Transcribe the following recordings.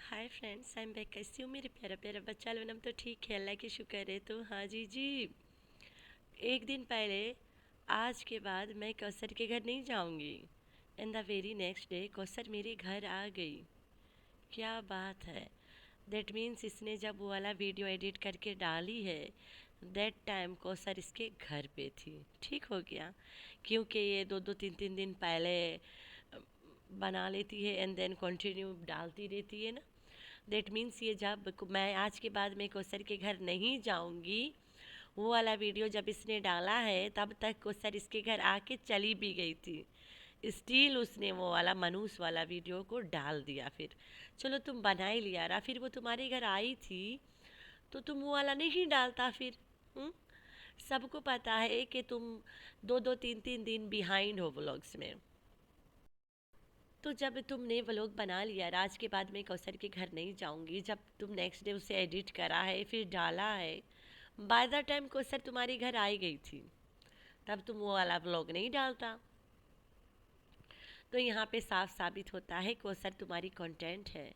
Hi friends, I am back. कैसी हो मेरे प्यारा प्यारा बच्चा लोग? हम तो ठीक है, अल्लाह की शुक्र है। तो हाँ जी जी, एक दिन पहले आज के बाद मैं कौसर के घर नहीं जाऊंगी। And the very next day Kausar मेरे घर आ गई। क्या बात है! दैट मीन्स इसने जब वो वाला वीडियो एडिट करके डाली है, दैट टाइम कौसर इसके घर पे थी। ठीक हो गया, क्योंकि ये दो दो तीन तीन दिन पहले बना लेती है एंड देन कंटिन्यू डालती रहती है ना। दैट मीन्स ये जब मैं आज के बाद मैं कोसर के घर नहीं जाऊंगी, वो वाला वीडियो जब इसने डाला है तब तक कोसर इसके घर आके चली भी गई थी। स्टिल उसने वो वाला मनूस वाला वीडियो को डाल दिया। फिर चलो तुम बना ही लिया रहा, फिर वो तुम्हारे घर आई थी तो तुम वो वाला नहीं डालता फिर? हुँ? सबको पता है कि तुम दो दो तीन तीन दिन बिहाइंड हो व्लॉग्स में। तो जब तुमने व्लॉग बना लिया, आज के बाद मैं कौसर के घर नहीं जाऊंगी, जब तुम नेक्स्ट डे उसे एडिट करा है फिर डाला है, बाय द टाइम कौसर तुम्हारे घर आई गई थी, तब तुम वो वाला व्लॉग नहीं डालता। तो यहाँ पे साफ साबित होता है कौसर तुम्हारी कंटेंट है।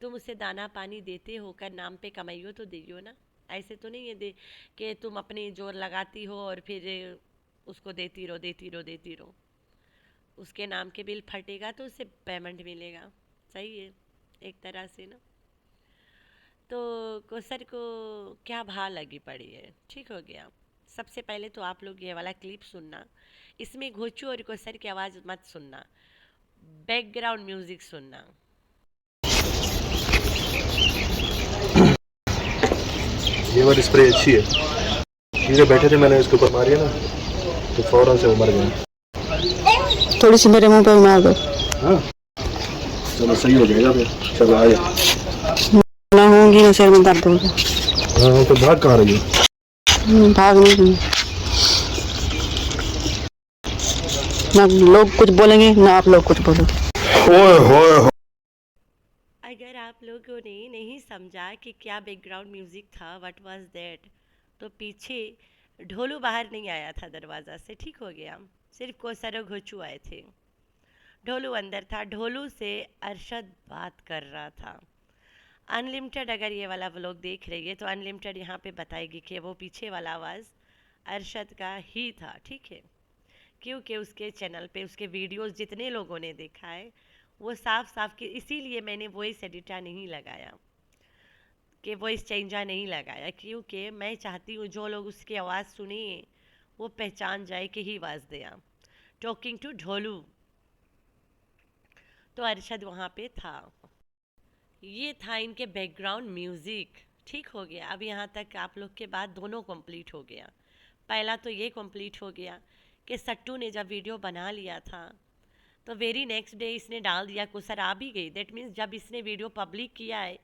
तुम उसे दाना पानी देते हो, कर नाम पे कमाइयो तो दियो ना। ऐसे तो नहीं है दे कि तुम अपनी जोर लगाती हो और फिर उसको देती रहो देती रहो देती रहो। उसके नाम के बिल फटेगा तो उसे पेमेंट मिलेगा। सही है एक तरह से ना। तो कोसर को क्या भा लगी पड़ी है। ठीक हो गया। सबसे पहले तो आप लोग ये वाला क्लिप सुनना, इसमें घोचू और कोसर की आवाज़ मत सुनना, बैकग्राउंड म्यूजिक सुनना। ये वाली स्प्रे अच्छी है। नीचे बैठे थे, मैंने इसके ऊपर मारी है ना, तो फौरन से वो मर गया। थोड़ी सी मेरे मुंह पे भी मार दो। हाँ, चलो सही हो जाएगा फिर। चलो आ जाओ। ना होंगी ना सिर में दर्द होगा। हाँ, तो भाग कहाँ रही है? भाग नहीं दूंगी। ना लोग कुछ बोलेंगे ना आप लोग कुछ बोलो। ओए होए। अगर आप लोगों ने नहीं समझा कि क्या बैकग्राउंड म्यूजिक था, व्हाट वाज दैट, तो पीछे ढोलू बाहर नहीं आया था दरवाज़ा से। ठीक हो गया, सिर्फ कोसर और घोचू आए थे। ढोलू अंदर था, ढोलू से अरशद बात कर रहा था। अनलिमिटेड अगर ये वाला व्लॉग देख रही है तो अनलिमिटेड यहाँ पे बताएगी कि वो पीछे वाला आवाज़ अरशद का ही था। ठीक है, क्योंकि उसके चैनल पे उसके वीडियोस जितने लोगों ने देखा है वो साफ साफ कि इसीलिए मैंने वॉइस एडिटर नहीं लगाया, कि वॉइस चेंजर नहीं लगाया, क्योंकि मैं चाहती हूँ जो लोग उसकी आवाज़ सुने वो पहचान जाए कि ही वाज दिया टॉकिंग टू ढोलू। तो अरशद वहाँ पे था। ये था इनके बैकग्राउंड म्यूज़िक। ठीक हो गया। अब यहाँ तक आप लोग के बाद दोनों कंप्लीट हो गया। पहला तो ये कंप्लीट हो गया कि सट्टू ने जब वीडियो बना लिया था तो वेरी नेक्स्ट डे इसने डाल दिया कोसर आ भी गई। दैट मीन्स जब इसने वीडियो पब्लिक किया है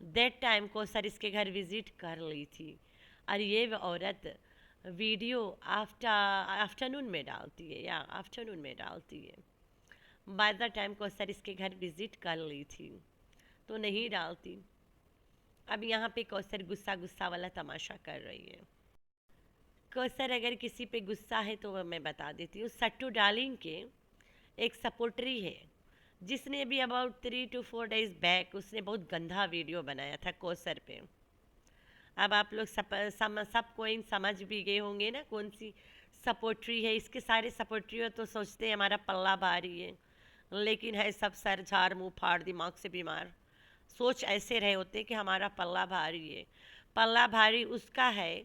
दैट टाइम कोसर इसके घर विजिट कर ली थी। और ये औरत वीडियो आफ्टरनून में डालती है या आफ्टरनून में डालती है। बाय द टाइम कोसर इसके घर विजिट कर ली थी तो नहीं डालती। अब यहाँ पे कौसर गुस्सा गुस्सा वाला तमाशा कर रही है। कौसर अगर किसी पे गुस्सा है तो मैं बता देती हूँ, सट्टू डार्लिंग के एक सपोर्टरी है जिसने भी अबाउट 3 to 4 days बैक उसने बहुत गंदा वीडियो बनाया था कौसर पे। अब आप लोग सब कोई समझ भी गए होंगे ना कौन सी सपोर्टरी है। इसके सारे सपोर्टरी तो सोचते हैं हमारा पल्ला भारी है, लेकिन है सब सर झाड़ मुंह फाड़ दिमाग से बीमार। सोच ऐसे रहे होते कि हमारा पल्ला भारी है। पल्ला भारी उसका है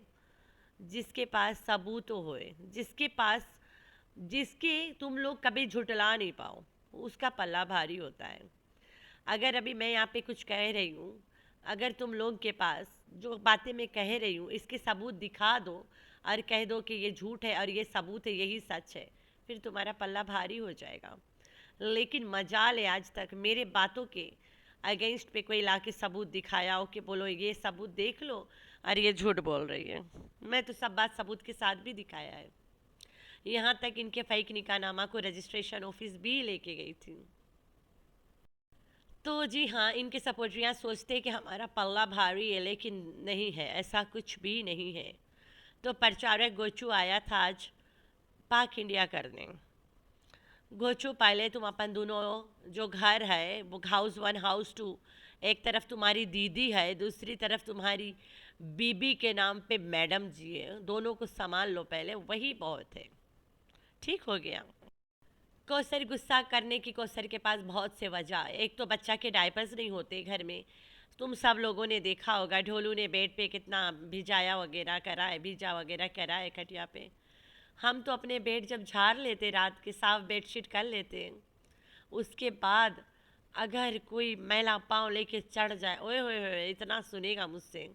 जिसके पास सबूत होए, जिसके पास जिसके तुम लोग कभी झुटला नहीं पाओ, उसका पल्ला भारी होता है। अगर अभी मैं यहाँ पे कुछ कह रही हूँ, अगर तुम लोग के पास जो बातें मैं कह रही हूँ इसके सबूत दिखा दो और कह दो कि ये झूठ है और ये सबूत है यही सच है, फिर तुम्हारा पल्ला भारी हो जाएगा। लेकिन मजाल है आज तक मेरे बातों के अगेंस्ट पे कोई ला के सबूत दिखाया हो कि बोलो ये सबूत देख लो और ये झूठ बोल रही है। मैं तो सब बात सबूत के साथ भी दिखाया है। यहाँ तक इनके फेक निकाहनामा को रजिस्ट्रेशन ऑफिस भी लेके गई थी। तो जी हाँ, इनके सपोर्टरियाँ सोचते हैं कि हमारा पल्ला भारी है, लेकिन नहीं है, ऐसा कुछ भी नहीं है। तो प्रचारक गोचू आया था आज पाक इंडिया करने। गोचू पहले तुम अपन दोनों जो घर है वो हाउस 1 हाउस 2 एक तरफ तुम्हारी दीदी है, दूसरी तरफ तुम्हारी बीबी के नाम पे मैडम जी है, दोनों को संभाल लो पहले, वही बहुत है। ठीक हो गया। कौसर गुस्सा करने की कौसर के पास बहुत से वजह है। एक तो बच्चा के डायपर्स नहीं होते घर में, तुम सब लोगों ने देखा होगा ढोलू ने बेड पे कितना भिजाया वगैरह करा है, भिजा वगैरह करा है खटिया पे। हम तो अपने बेड जब झाड़ लेते रात के, साफ बेडशीट कर लेते हैं, उसके बाद अगर कोई मैला पाँव लेके चढ़ जाए, ओए होए होए इतना सुनेगा मुझसे,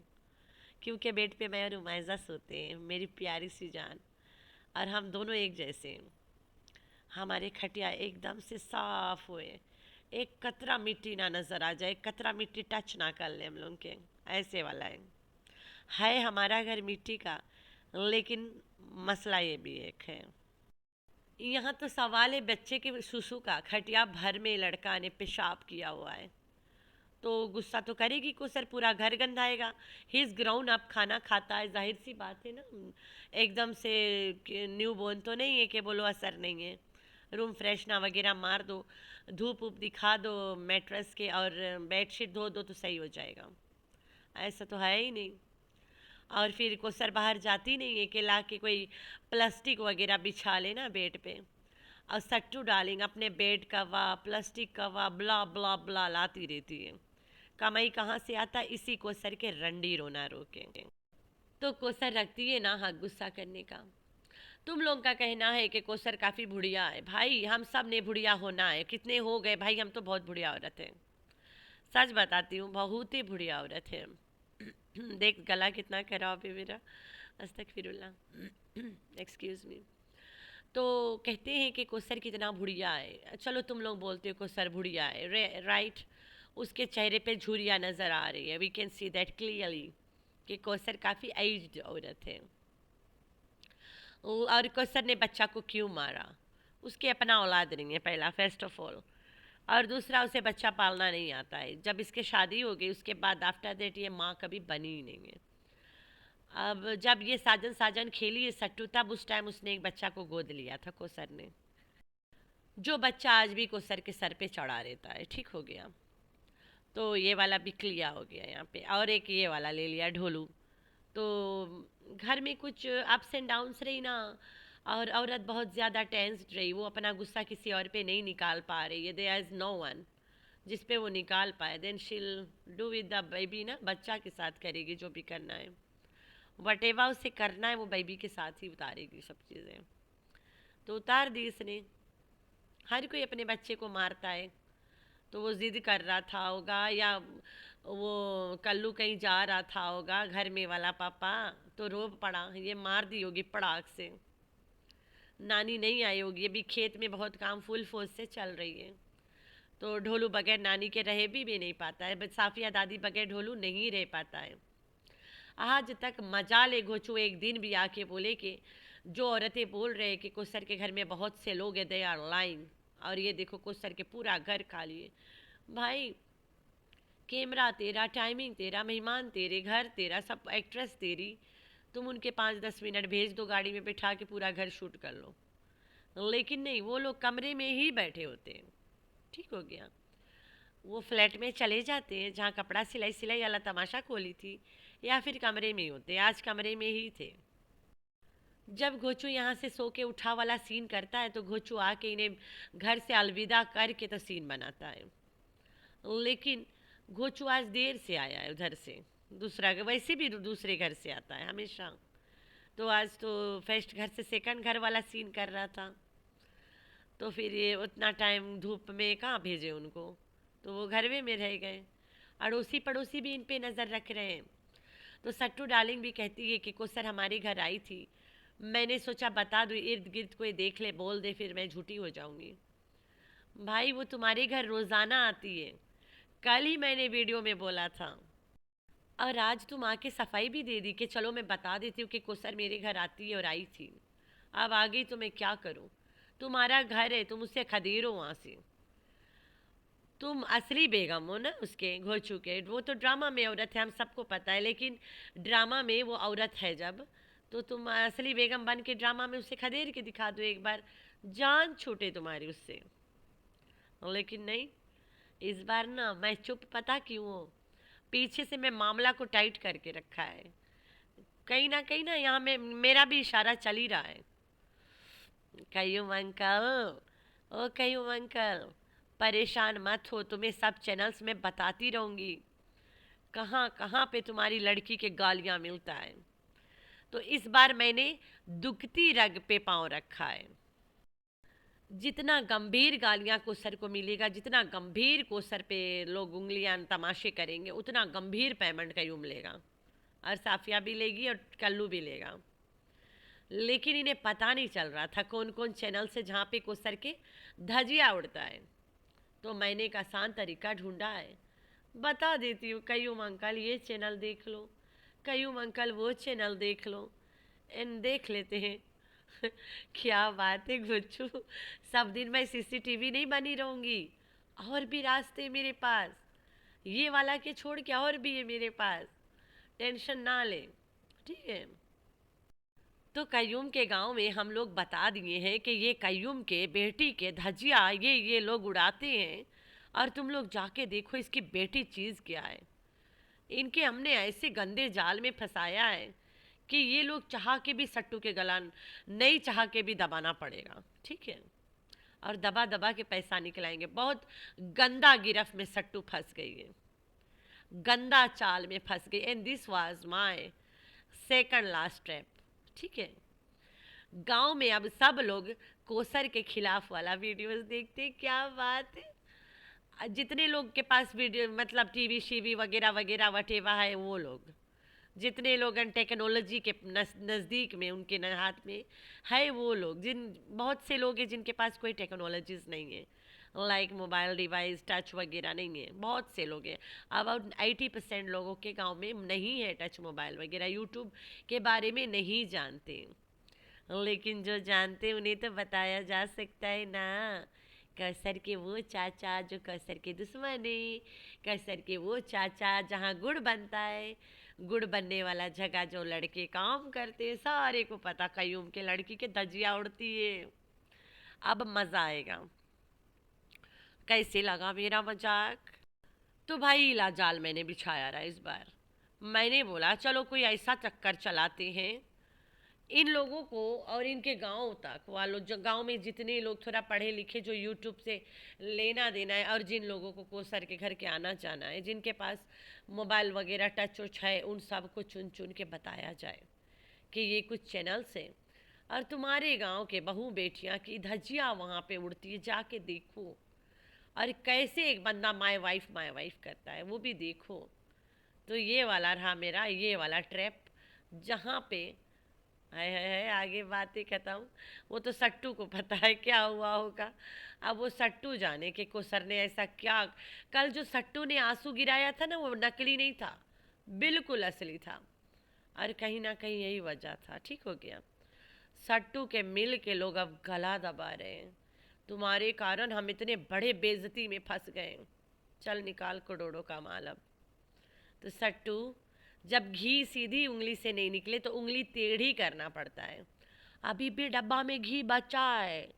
क्योंकि बेड पे मैं और उमैजा सोते हैं, मेरी प्यारी सी जान, और हम दोनों एक जैसे हैं। हमारे खटिया एकदम से साफ हुए, एक कतरा मिट्टी ना नज़र आ जाए, कतरा मिट्टी टच ना कर ले हम लोग के, ऐसे वाला है हमारा घर मिट्टी का। लेकिन मसला ये भी एक है, यहाँ तो सवाल है बच्चे के सुसु का, खटिया भर में लड़का ने पेशाब किया हुआ है, तो गुस्सा तो करेगी को सर, पूरा घर गंधाएगा। हिज ग्राउंड अप खाना खाता है, जाहिर सी बात है ना, एकदम से न्यू बोर्न तो नहीं है कि बोलो असर नहीं है। रूम फ्रेशनर वगैरह मार दो, धूप वूप दिखा दो मैट्रेस के, और बेडशीट धो दो तो सही हो जाएगा। ऐसा तो है ही नहीं। और फिर कोसर बाहर जाती नहीं है कि ला के कोई प्लास्टिक वगैरह बिछा लेना बेड पे, और सट्टू डालेंगे अपने बेड कवा, प्लास्टिक कवा, ब्ला ब्ला ब्ला लाती रहती है। कमाई कहाँ से आता, इसी कोसर के रंडी रोना रोके। तो कोसर रखती है ना हक गुस्सा करने का। तुम लोग का कहना है कि कोसर काफ़ी बुढ़िया है। भाई हम सब ने बुढ़िया होना है, कितने हो गए भाई, हम तो बहुत बुढ़िया औरत है, सच बताती हूँ, बहुत ही बुढ़िया औरत है। देख गला कितना खराब है मेरा, अस्तगफिरुल्लाह, एक्सक्यूज़ मी। तो कहते हैं कि कोसर कितना बुढ़िया है। चलो तुम लोग बोलते हो कोसर बुढ़िया है, राइट। उसके चेहरे पे झुर्रियाँ नज़र आ रही है, we can see that clearly कि कोसर काफ़ी एज्ड औरत है। और कोसर ने बच्चा को क्यों मारा, उसके अपना औलाद नहीं है पहला, फर्स्ट ऑफ ऑल, और दूसरा उसे बच्चा पालना नहीं आता है। जब इसके शादी हो गई उसके बाद आफ्टर दैट ये माँ कभी बनी ही नहीं है। अब जब ये साजन साजन खेली है सट्टू, तब उस टाइम उसने एक बच्चा को गोद लिया था कोसर ने, जो बच्चा आज भी कोसर के सर पे चढ़ा रहता है। ठीक हो गया। तो ये वाला भी क्लियर हो गया यहाँ पे, और एक ये वाला ले लिया ढोलू। तो घर में कुछ अप्स एंड डाउन्स रही ना, और औरत बहुत ज़्यादा टेंस्ड रही, वो अपना गुस्सा किसी और पे नहीं निकाल पा रही है, देयर इज़ नो वन जिस पे वो निकाल पाए, देन शील डू विद द बेबी ना, बच्चा के साथ करेगी जो भी करना है, वट एवर उसे करना है वो बेबी के साथ ही उतारेगी सब चीज़ें। तो उतार दी इसने। हर कोई अपने बच्चे को मारता है, तो वो ज़िद कर रहा था होगा, या वो कल्लू कहीं जा रहा था होगा घर में वाला पापा, तो रो पड़ा, ये मार दी होगी पड़ाक से। नानी नहीं आई होगी, अभी खेत में बहुत काम फुल फोर्स से चल रही है, तो ढोलू बगैर नानी के रह भी नहीं पाता है, साफिया दादी बगैर ढोलू नहीं रह पाता है। आज तक मजा ले घोचू एक दिन भी आके बोले कि जो औरतें बोल रहे हैं कि कोसर के घर में बहुत से लोग हैं, दे आर लाइंग, और ये देखो कोसर के पूरा घर खाली है। भाई कैमरा तेरा, टाइमिंग तेरा, मेहमान तेरे, घर तेरा, सब एक्ट्रेस तेरी, तुम उनके 5-10 मिनट भेज दो गाड़ी में बैठा के पूरा घर शूट कर लो, लेकिन नहीं, वो लोग कमरे में ही बैठे होते हैं। ठीक हो गया। वो फ्लैट में चले जाते हैं जहाँ कपड़ा सिलाई सिलाई वाला तमाशा खोली थी, या फिर कमरे में ही होते, आज कमरे में ही थे। जब घोचू यहाँ से सो के उठा वाला सीन करता है, तो घोचू आके इन्हें घर से अलविदा करके तो सीन बनाता है। लेकिन घोचू आज देर से आया है उधर से, दूसरा वैसे भी दूसरे घर से आता है हमेशा, तो आज तो फर्स्ट घर से सेकंड घर वाला सीन कर रहा था। तो फिर ये उतना टाइम धूप में कहाँ भेजे उनको, तो वो घर में रह गए। अड़ोसी पड़ोसी भी इन पे नज़र रख रहे हैं। तो सट्टू डार्लिंग भी कहती है कि कोसर हमारे घर आई थी, मैंने सोचा बता दूँ, इर्द गिर्द कोई देख ले बोल दे, फिर मैं झूठी हो जाऊंगी। भाई वो तुम्हारे घर रोज़ाना आती है, कल ही मैंने वीडियो में बोला था, और आज तुम आके सफाई भी दे दी कि चलो मैं बता देती हूँ कि कोसर मेरे घर आती है और आई थी। अब आ गई तो मैं क्या करूँ, तुम्हारा घर है, तुम उससे खदेरो वहाँ से। तुम असली बेगम हो ना उसके, घोचू के, वो तो ड्रामा में औरत है, हम सबको पता है, लेकिन ड्रामा में वो औरत है जब, तो तुम असली बेगम बन के ड्रामा में उसे खदेड़ के दिखा दो एक बार, जान छूटे तुम्हारी उससे। लेकिन नहीं, इस बार ना मैं चुप, पता क्यों हूँ? पीछे से मैं मामला को टाइट करके रखा है। कहीं ना यहाँ में मेरा भी इशारा चल ही रहा है। कयूम अंकल, ओ कयूम अंकल, परेशान मत हो, तुम्हें सब चैनल्स में बताती रहूंगी कहाँ कहाँ पे तुम्हारी लड़की के गालियाँ मिलता है। तो इस बार मैंने दुखती रग पे पाँव रखा है। जितना गंभीर गालियाँ कोसर को मिलेगा, जितना गंभीर कोसर पे लोग उंगलियां तमाशे करेंगे, उतना गंभीर पेमेंट कयूम लेगा, और साफिया भी लेगी और कल्लू भी लेगा। लेकिन इन्हें पता नहीं चल रहा था कौन कौन चैनल से जहाँ पे कोसर के धजिया उड़ता है। तो मैंने एक आसान तरीका ढूंढा है, बता देती हूँ। कयूम अंकल ये चैनल देख लो, कयूम अंकल वो चैनल देख लो, इन देख लेते हैं। क्या बात है गुच्चू, सब दिन मैं सीसीटीवी नहीं बनी रहूंगी, और भी रास्ते मेरे पास, ये वाला के छोड़ के और भी है मेरे पास, टेंशन ना ले, ठीक है। तो कयूम के गांव में हम लोग बता दिए हैं कि ये कयूम के बेटी के धजिया ये लोग उड़ाते हैं, और तुम लोग जाके देखो इसकी बेटी चीज़ क्या है। इनके हमने ऐसे गंदे जाल में फंसाया है कि ये लोग चाह के भी सट्टू के गला नहीं चाह के भी दबाना पड़ेगा, ठीक है। और दबा दबा के पैसा निकलाएंगे। बहुत गंदा गिरफ्त में सट्टू फंस गई है, गंदा चाल में फंस गई। And this was my second last trap, ठीक है। गांव में अब सब लोग कोसर के खिलाफ वाला वीडियोस देखते, क्या बात है। जितने लोग के पास वीडियो मतलब टीवी शीवी वगैरह वगैरह वटेवा है, वो लोग जितने लोग टेक्नोलॉजी के नज़दीक में उनके हाथ में है, वो लोग बहुत से लोग हैं जिनके पास कोई टेक्नोलॉजीज नहीं है, लाइक मोबाइल डिवाइस टच वगैरह नहीं है। बहुत से लोग हैं, अबाउट 80% लोगों के गांव में नहीं है टच मोबाइल वगैरह, यूट्यूब के बारे में नहीं जानते। लेकिन जो जानते उन्हें तो बताया जा सकता है ना। कसर के वो चाचा जो कसर के दुश्मन है, कसर के वो चाचा जहाँ गुड़ बनता है, गुड़ बनने वाला जगह जो लड़के काम करते हैं, सारे को पता कयूम के लड़की के धजिया उड़ती है। अब मज़ा आएगा। कैसे लगा मेरा मजाक? तो भाई लाजाल मैंने बिछाया रहा इस बार। मैंने बोला चलो कोई ऐसा चक्कर चलाते हैं इन लोगों को और इनके गांव तक वालों, जो गांव में जितने लोग थोड़ा पढ़े लिखे जो यूट्यूब से लेना देना है, और जिन लोगों को कोसर के घर के आना जाना है, जिनके पास मोबाइल वगैरह टच उच है, उन सब को चुन चुन के बताया जाए कि ये कुछ चैनल्स हैं और तुम्हारे गांव के बहू बेटियां की धजिया वहाँ पे उड़ती है, जाके देखो। और कैसे एक बंदा माय वाइफ करता है वो भी देखो। तो ये वाला रहा मेरा ये वाला ट्रैप, जहाँ पे है आगे बातें खत्म। वो तो सट्टू को पता है क्या हुआ होगा। अब वो सट्टू जाने के कोसर ने ऐसा क्या। कल जो सट्टू ने आंसू गिराया था ना, वो नकली नहीं था, बिल्कुल असली था। और कहीं ना कहीं यही वजह था। ठीक हो गया। सट्टू के मिल के लोग अब गला दबा रहे हैं, तुम्हारे कारण हम इतने बड़े बेइज्जती में फंस गए, चल निकाल करोड़ों का माल अब। तो सट्टू, जब घी सीधी उंगली से नहीं निकले तो उंगली टेढ़ी करना पड़ता है। अभी भी डब्बा में घी बचा है,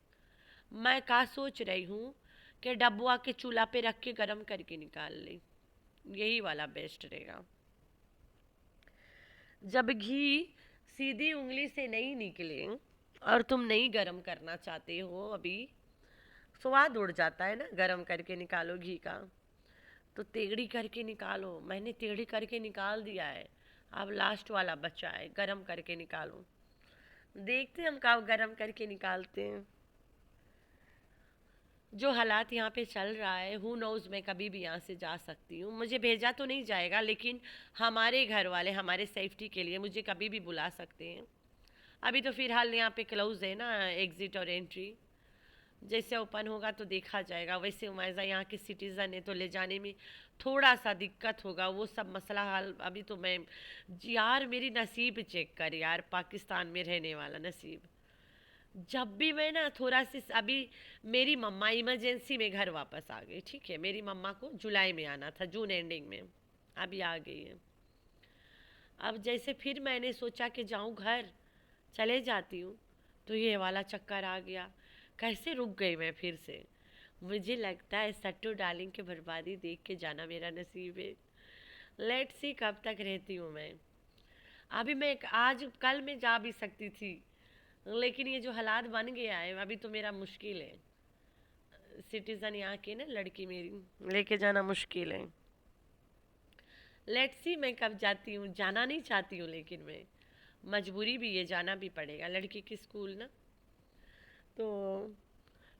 मैं क्या सोच रही हूँ कि डब्बा के चूल्हा पे रख के गर्म करके निकाल ली, यही वाला बेस्ट रहेगा। जब घी सीधी उंगली से नहीं निकले और तुम नहीं गरम करना चाहते हो, अभी स्वाद उड़ जाता है ना, गरम करके निकालो घी का, तो टेढ़ी करके निकालो। मैंने टेढ़ी करके निकाल दिया है, अब लास्ट वाला बचा है, गरम करके निकालो। देखते हैं हम कब गरम करके निकालते हैं। जो हालात यहाँ पे चल रहा है, हु नोज़ मैं कभी भी यहाँ से जा सकती हूँ। मुझे भेजा तो नहीं जाएगा, लेकिन हमारे घर वाले हमारे सेफ्टी के लिए मुझे कभी भी बुला सकते हैं। अभी तो फिलहाल यहाँ पे क्लोज है ना एग्ज़िट और एंट्री, जैसे ओपन होगा तो देखा जाएगा। वैसे उमैज़ा यहाँ की सिटीज़न है तो ले जाने में थोड़ा सा दिक्कत होगा, वो सब मसला हाल। अभी तो मैं यार मेरी नसीब चेक कर यार, पाकिस्तान में रहने वाला नसीब। जब भी मैं ना थोड़ा सी, अभी मेरी मम्मा इमरजेंसी में घर वापस आ गई, ठीक है। मेरी मम्मा को जुलाई में आना था, जून एंडिंग में, अभी आ गई है। अब जैसे फिर मैंने सोचा कि जाऊँ घर, चले जाती हूँ, तो ये वाला चक्कर आ गया। कैसे रुक गई मैं फिर से। मुझे लगता है सट्टू डार्लिंग की बर्बादी देख के जाना मेरा नसीब है। लेट्स सी कब तक रहती हूँ मैं। अभी मैं आज कल मैं जा भी सकती थी, लेकिन ये जो हालात बन गया है अभी तो मेरा मुश्किल है। सिटीज़न यहाँ की ना लड़की मेरी, लेके जाना मुश्किल है। लेट्स सी मैं कब जाती हूँ, जाना नहीं चाहती हूँ लेकिन मैं मजबूरी भी है, जाना भी पड़ेगा लड़की की स्कूल ना। तो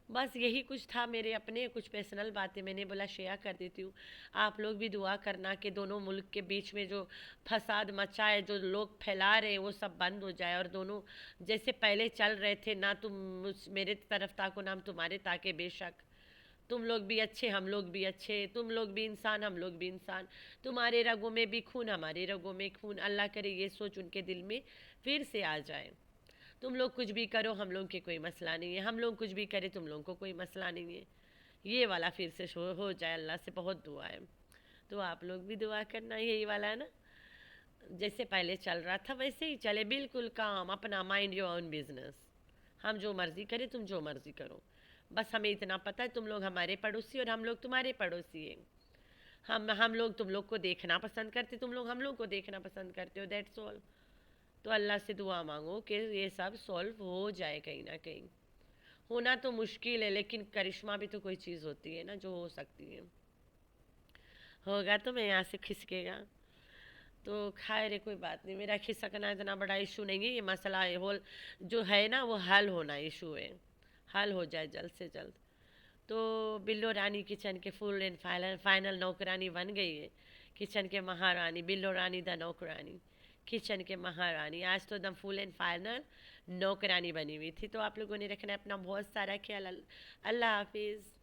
बस यही कुछ था, मेरे अपने कुछ पर्सनल बातें मैंने बोला शेयर कर देती हूँ। आप लोग भी दुआ करना कि दोनों मुल्क के बीच में जो फसाद मचा है, जो लोग फैला रहे हैं, वो सब बंद हो जाए और दोनों जैसे पहले चल रहे थे ना, तुम मेरे तरफ ताको नाम तुम्हारे ताके बेशक, तुम लोग भी अच्छे हम लोग भी अच्छे, तुम लोग भी इंसान हम लोग भी इंसान, तुम्हारे रगों में भी खून हमारे रगों में खून, अल्लाह करे ये सोच उनके दिल में फिर से आ जाए। तुम लोग कुछ भी करो हम लोग के कोई मसला नहीं है, हम लोग कुछ भी करें तुम लोगों को कोई मसला नहीं है, ये वाला फिर से हो जाए, अल्लाह से बहुत दुआ है। तो आप लोग भी दुआ करना, यही वाला है ना, जैसे पहले चल रहा था वैसे ही चले, बिल्कुल काम अपना, माइंड योर ओन बिजनेस, हम जो मर्ज़ी करें तुम जो मर्ज़ी करो। बस हमें इतना पता है तुम लोग हमारे पड़ोसी और हम लोग तुम्हारे पड़ोसी हैं। हम लोग तुम लोग को देखना पसंद करते, तुम लोग हम लोग को देखना पसंद करते हो, दैट्स ऑल। तो अल्लाह से दुआ मांगो कि ये सब सॉल्व हो जाए कहीं ना कहीं। होना तो मुश्किल है, लेकिन करिश्मा भी तो कोई चीज़ होती है ना जो हो सकती है। होगा तो मैं यहाँ से खिसकेगा। तो खैर है, कोई बात नहीं, मेरा खिसकना इतना बड़ा इशू नहीं है, ये मसला है होल जो है ना वो हल होना इशू है, हल हो जाए जल्द से जल्द। तो बिल्लो रानी किचन के फुल एंड फाइनल फाइनल नौकरानी बन गई है, किचन के महारानी, बिल्लो रानी द नौकरानी, किचन के महारानी आज तो एकदम फुल एंड फाइनल नौकरानी बनी हुई थी। तो आप लोगों ने रखना है अपना बहुत सारा ख्याल। अल्लाह हाफिज़।